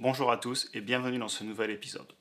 Bonjour à tous et bienvenue dans ce nouvel épisode.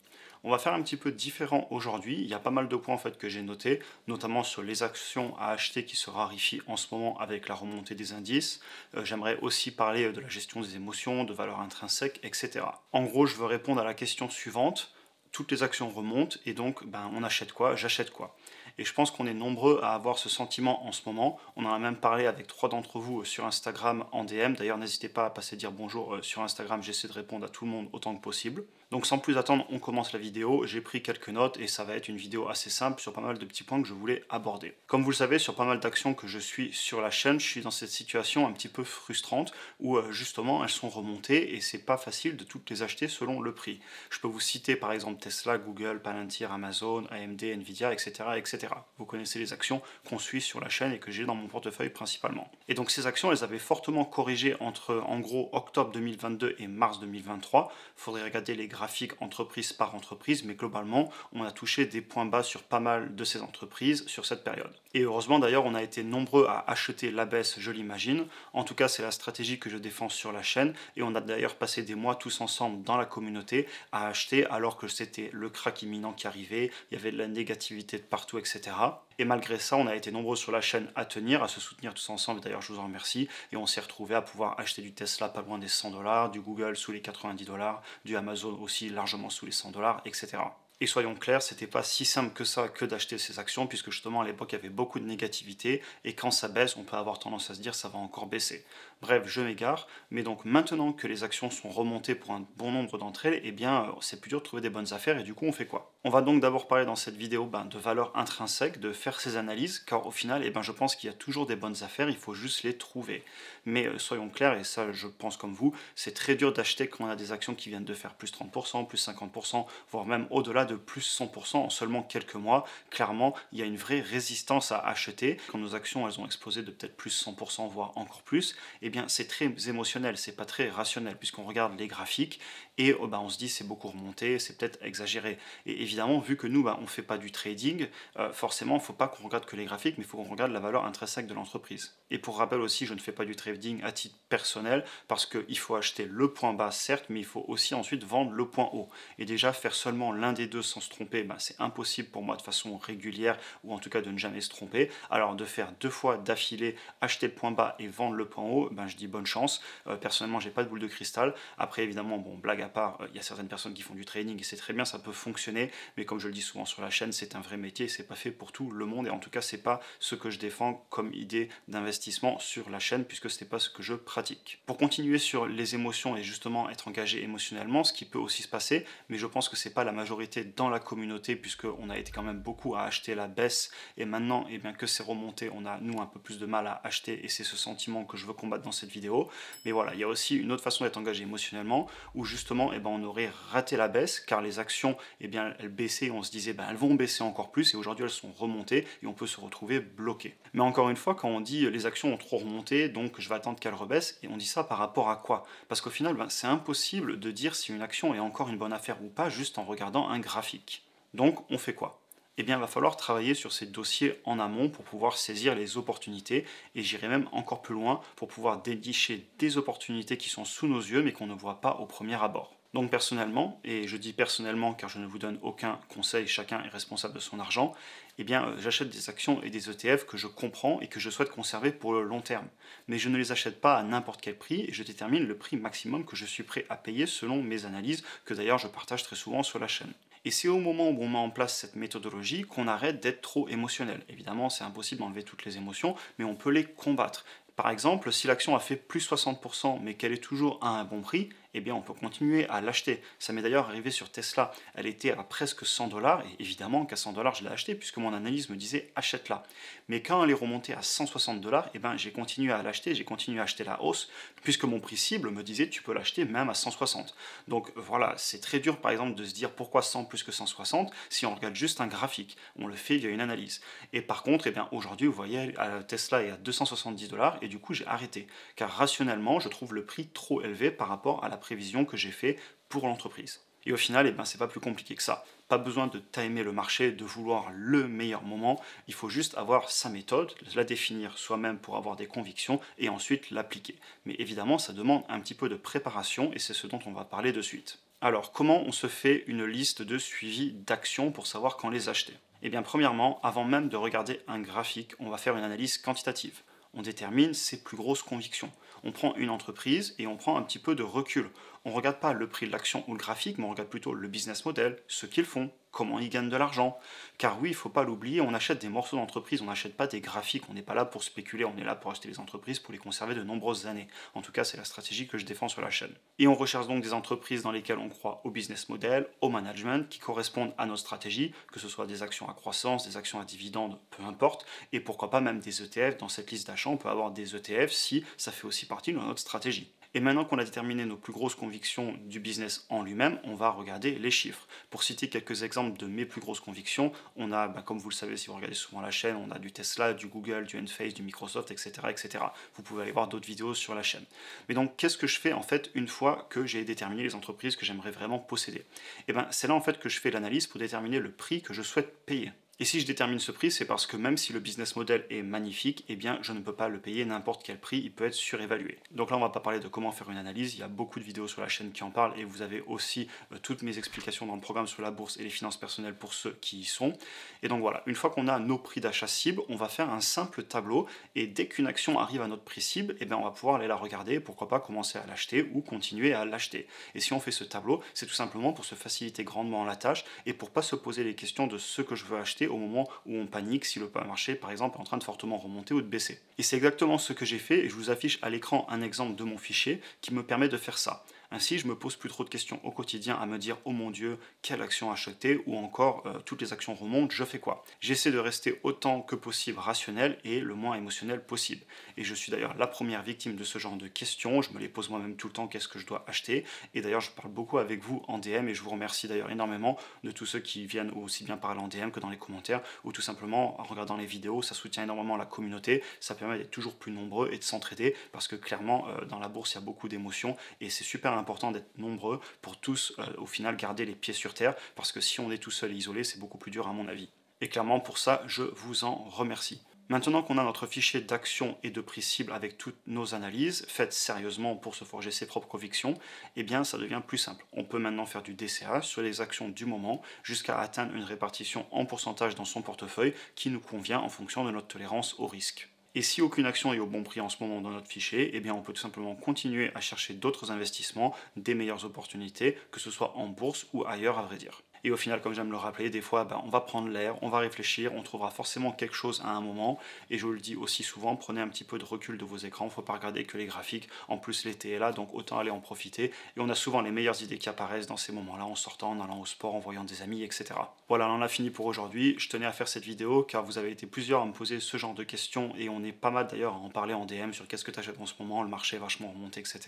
On va faire un petit peu différent aujourd'hui, il y a pas mal de points en fait que j'ai notés, notamment sur les actions à acheter qui se raréfient en ce moment avec la remontée des indices. J'aimerais aussi parler de la gestion des émotions, de valeurs intrinsèques, etc. En gros, je veux répondre à la question suivante. Toutes les actions remontent et donc on achète quoi? J'achète quoi? Et je pense qu'on est nombreux à avoir ce sentiment en ce moment. On en a même parlé avec 3 d'entre vous sur Instagram en DM. D'ailleurs, n'hésitez pas à passer dire bonjour sur Instagram. J'essaie de répondre à tout le monde autant que possible. Donc sans plus attendre, on commence la vidéo. J'ai pris quelques notes et ça va être une vidéo assez simple sur pas mal de petits points que je voulais aborder. Comme vous le savez, sur pas mal d'actions que je suis sur la chaîne, je suis dans cette situation un petit peu frustrante où justement elles sont remontées et c'est pas facile de toutes les acheter selon le prix. Je peux vous citer par exemple Tesla, Google, Palantir, Amazon, AMD, Nvidia, etc., etc. Vous connaissez les actions qu'on suit sur la chaîne et que j'ai dans mon portefeuille principalement. Et donc ces actions, elles avaient fortement corrigé entre en gros octobre 2022 et mars 2023. Il faudrait regarder les graphiques entreprise par entreprise, mais globalement, on a touché des points bas sur pas mal de ces entreprises sur cette période. Et heureusement d'ailleurs, on a été nombreux à acheter la baisse, je l'imagine. En tout cas, c'est la stratégie que je défends sur la chaîne et on a d'ailleurs passé des mois tous ensemble dans la communauté à acheter alors que c'était le crack imminent qui arrivait, il y avait de la négativité de partout, etc. Et malgré ça, on a été nombreux sur la chaîne à tenir, à se soutenir tous ensemble. D'ailleurs, je vous en remercie. Et on s'est retrouvés à pouvoir acheter du Tesla pas loin des 100 $, du Google sous les 90 $, du Amazon aussi largement sous les 100 $, etc. Et soyons clairs, c'était pas si simple que ça que d'acheter ces actions, puisque justement à l'époque il y avait beaucoup de négativité, et quand ça baisse, on peut avoir tendance à se dire ça va encore baisser. Bref, je m'égare, mais donc maintenant que les actions sont remontées pour un bon nombre d'entre elles, eh bien c'est plus dur de trouver des bonnes affaires, et du coup on fait quoi? On va donc d'abord parler dans cette vidéo de valeurs intrinsèques, de faire ces analyses, car au final, je pense qu'il y a toujours des bonnes affaires, il faut juste les trouver. Mais soyons clairs, et ça je pense comme vous, c'est très dur d'acheter quand on a des actions qui viennent de faire plus 30%, plus 50%, voire même au-delà de plus 100% en seulement quelques mois. Clairement, il y a une vraie résistance à acheter. Quand nos actions elles ont explosé de peut-être plus 100%, voire encore plus, eh bien c'est très émotionnel, c'est pas très rationnel, puisqu'on regarde les graphiques et on se dit c'est beaucoup remonté, c'est peut-être exagéré. Et évidemment, vu que nous, on ne fait pas du trading, forcément, il ne faut pas qu'on regarde que les graphiques, mais il faut qu'on regarde la valeur intrinsèque de l'entreprise. Et pour rappel aussi, je ne fais pas du trading à titre personnel, parce qu'il faut acheter le point bas, certes, mais il faut aussi ensuite vendre le point haut. Et déjà, faire seulement l'un des deux sans se tromper, c'est impossible pour moi de façon régulière, ou en tout cas de ne jamais se tromper. Alors de faire 2 fois d'affilée, acheter le point bas et vendre le point haut, je dis bonne chance. Personnellement, j'ai pas de boule de cristal. Après, évidemment, blague à part, il y a certaines personnes qui font du trading et c'est très bien, ça peut fonctionner, mais comme je le dis souvent sur la chaîne, c'est un vrai métier, c'est pas fait pour tout le monde, et en tout cas, c'est pas ce que je défends comme idée d'investissement sur la chaîne, puisque c'est pas ce que je pratique. Pour continuer sur les émotions et justement être engagé émotionnellement, ce qui peut aussi se passer, mais je pense que c'est pas la majorité dans la communauté, puisqu'on a été quand même beaucoup à acheter la baisse, et maintenant, que c'est remonté, on a, nous, un peu plus de mal à acheter, et c'est ce sentiment que je veux combattre dans cette vidéo. Mais voilà, il y a aussi une autre façon d'être engagé émotionnellement, où justement, on aurait raté la baisse, car les actions, elles baissaient, et on se disait, elles vont baisser encore plus, et aujourd'hui, elles sont remontées, et on peut se retrouver bloqué. Mais encore une fois, quand on dit les actions ont trop remonté, donc je vais attendre qu'elles rebaissent, et on dit ça par rapport à quoi? Parce qu'au final, c'est impossible de dire si une action est encore une bonne affaire ou pas, juste en regardant un graphique. Donc, on fait quoi? Eh bien, il va falloir travailler sur ces dossiers en amont pour pouvoir saisir les opportunités, et j'irai même encore plus loin pour pouvoir dénicher des opportunités qui sont sous nos yeux, mais qu'on ne voit pas au premier abord. Donc personnellement, et je dis personnellement car je ne vous donne aucun conseil, chacun est responsable de son argent, j'achète des actions et des ETF que je comprends et que je souhaite conserver pour le long terme. Mais je ne les achète pas à n'importe quel prix et je détermine le prix maximum que je suis prêt à payer selon mes analyses, que d'ailleurs je partage très souvent sur la chaîne. Et c'est au moment où on met en place cette méthodologie qu'on arrête d'être trop émotionnel. Évidemment, c'est impossible d'enlever toutes les émotions, mais on peut les combattre. Par exemple, si l'action a fait plus 60%, mais qu'elle est toujours à un bon prix, on peut continuer à l'acheter. Ça m'est d'ailleurs arrivé sur Tesla. Elle était à presque 100 $, et évidemment qu'à 100 $, je l'ai acheté, puisque mon analyse me disait achète-la. Mais quand elle est remontée à 160 $, j'ai continué à l'acheter, j'ai continué à acheter la hausse, puisque mon prix cible me disait tu peux l'acheter même à 160. Donc voilà, c'est très dur par exemple de se dire pourquoi 100 plus que 160 si on regarde juste un graphique. On le fait via une analyse. Et par contre, aujourd'hui, vous voyez, Tesla est à 270 $, et du coup j'ai arrêté. Car rationnellement, je trouve le prix trop élevé par rapport à la prévision que j'ai fait pour l'entreprise. Et au final, c'est pas plus compliqué que ça. Pas besoin de timer le marché, de vouloir le meilleur moment, il faut juste avoir sa méthode, la définir soi-même pour avoir des convictions et ensuite l'appliquer. Mais évidemment, ça demande un petit peu de préparation et c'est ce dont on va parler de suite. Alors, comment on se fait une liste de suivi d'actions pour savoir quand les acheter? Eh bien, premièrement, avant même de regarder un graphique, on va faire une analyse quantitative. On détermine ses plus grosses convictions. On prend une entreprise et on prend un petit peu de recul. On ne regarde pas le prix de l'action ou le graphique, mais on regarde plutôt le business model, ce qu'ils font, comment ils gagnent de l'argent. Car oui, il ne faut pas l'oublier, on achète des morceaux d'entreprise, on n'achète pas des graphiques, on n'est pas là pour spéculer, on est là pour acheter les entreprises, pour les conserver de nombreuses années. En tout cas, c'est la stratégie que je défends sur la chaîne. Et on recherche donc des entreprises dans lesquelles on croit au business model, au management, qui correspondent à nos stratégies, que ce soit des actions à croissance, des actions à dividendes, peu importe, et pourquoi pas même des ETF. Dans cette liste d'achat, on peut avoir des ETF si ça fait aussi partie de notre stratégie. Et maintenant qu'on a déterminé nos plus grosses convictions du business en lui-même, on va regarder les chiffres. Pour citer quelques exemples de mes plus grosses convictions, on a, comme vous le savez si vous regardez souvent la chaîne, on a du Tesla, du Google, du Enphase, du Microsoft, etc., etc. Vous pouvez aller voir d'autres vidéos sur la chaîne. Mais donc, qu'est-ce que je fais en fait une fois que j'ai déterminé les entreprises que j'aimerais vraiment posséder? Et bien, c'est là en fait que je fais l'analyse pour déterminer le prix que je souhaite payer. Et si je détermine ce prix, c'est parce que même si le business model est magnifique, eh bien je ne peux pas le payer n'importe quel prix, il peut être surévalué. Donc là on va pas parler de comment faire une analyse, il y a beaucoup de vidéos sur la chaîne qui en parlent et vous avez aussi toutes mes explications dans le programme sur la bourse et les finances personnelles pour ceux qui y sont. Et donc voilà, une fois qu'on a nos prix d'achat cible, on va faire un simple tableau et dès qu'une action arrive à notre prix cible, eh bien on va pouvoir aller la regarder, pourquoi pas commencer à l'acheter ou continuer à l'acheter. Et si on fait ce tableau, c'est tout simplement pour se faciliter grandement la tâche et pour pas se poser les questions de ce que je veux acheter au moment où on panique si le marché par exemple est en train de fortement remonter ou de baisser. Et c'est exactement ce que j'ai fait et je vous affiche à l'écran un exemple de mon fichier qui me permet de faire ça. Ainsi, je me pose plus trop de questions au quotidien à me dire oh mon Dieu, quelle action acheter ou encore toutes les actions remontent, je fais quoi? J'essaie de rester autant que possible rationnel et le moins émotionnel possible. Et je suis d'ailleurs la première victime de ce genre de questions, je me les pose moi-même tout le temps, qu'est-ce que je dois acheter? Et d'ailleurs, je parle beaucoup avec vous en DM et je vous remercie d'ailleurs énormément de tous ceux qui viennent aussi bien parler en DM que dans les commentaires ou tout simplement en regardant les vidéos, ça soutient énormément la communauté, ça permet d'être toujours plus nombreux et de s'entraider parce que clairement dans la bourse il y a beaucoup d'émotions et c'est super important d'être nombreux pour tous au final garder les pieds sur terre parce que si on est tout seul et isolé c'est beaucoup plus dur à mon avis. Et clairement pour ça je vous en remercie. Maintenant qu'on a notre fichier d'action et de prix cible avec toutes nos analyses, faites sérieusement pour se forger ses propres convictions, eh bien ça devient plus simple. On peut maintenant faire du DCA sur les actions du moment jusqu'à atteindre une répartition en pourcentage dans son portefeuille qui nous convient en fonction de notre tolérance au risque. Et si aucune action est au bon prix en ce moment dans notre fichier, eh bien on peut tout simplement continuer à chercher d'autres investissements, des meilleures opportunités, que ce soit en bourse ou ailleurs à vrai dire. Et au final, comme j'aime le rappeler, des fois, on va prendre l'air, on va réfléchir, on trouvera forcément quelque chose à un moment. Et je vous le dis aussi souvent, prenez un petit peu de recul de vos écrans, il ne faut pas regarder que les graphiques. En plus, l'été est là, donc autant aller en profiter. Et on a souvent les meilleures idées qui apparaissent dans ces moments-là, en sortant, en allant au sport, en voyant des amis, etc. Voilà, on en a fini pour aujourd'hui. Je tenais à faire cette vidéo car vous avez été plusieurs à me poser ce genre de questions et on est pas mal d'ailleurs à en parler en DM sur qu'est-ce que tu achètes en ce moment, le marché est vachement remonté, etc.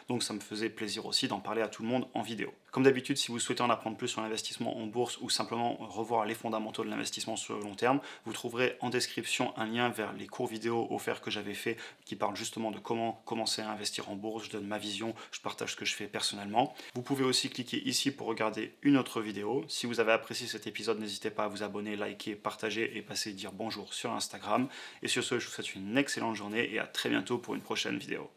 Donc ça me faisait plaisir aussi d'en parler à tout le monde en vidéo. Comme d'habitude, si vous souhaitez en apprendre plus sur l'investissement en bourse ou simplement revoir les fondamentaux de l'investissement sur le long terme, vous trouverez en description un lien vers les cours vidéo offerts que j'avais fait qui parlent justement de comment commencer à investir en bourse. Je donne ma vision, je partage ce que je fais personnellement. Vous pouvez aussi cliquer ici pour regarder une autre vidéo. Si vous avez apprécié cet épisode, n'hésitez pas à vous abonner, liker, partager et passer dire bonjour sur Instagram. Et sur ce, je vous souhaite une excellente journée et à très bientôt pour une prochaine vidéo.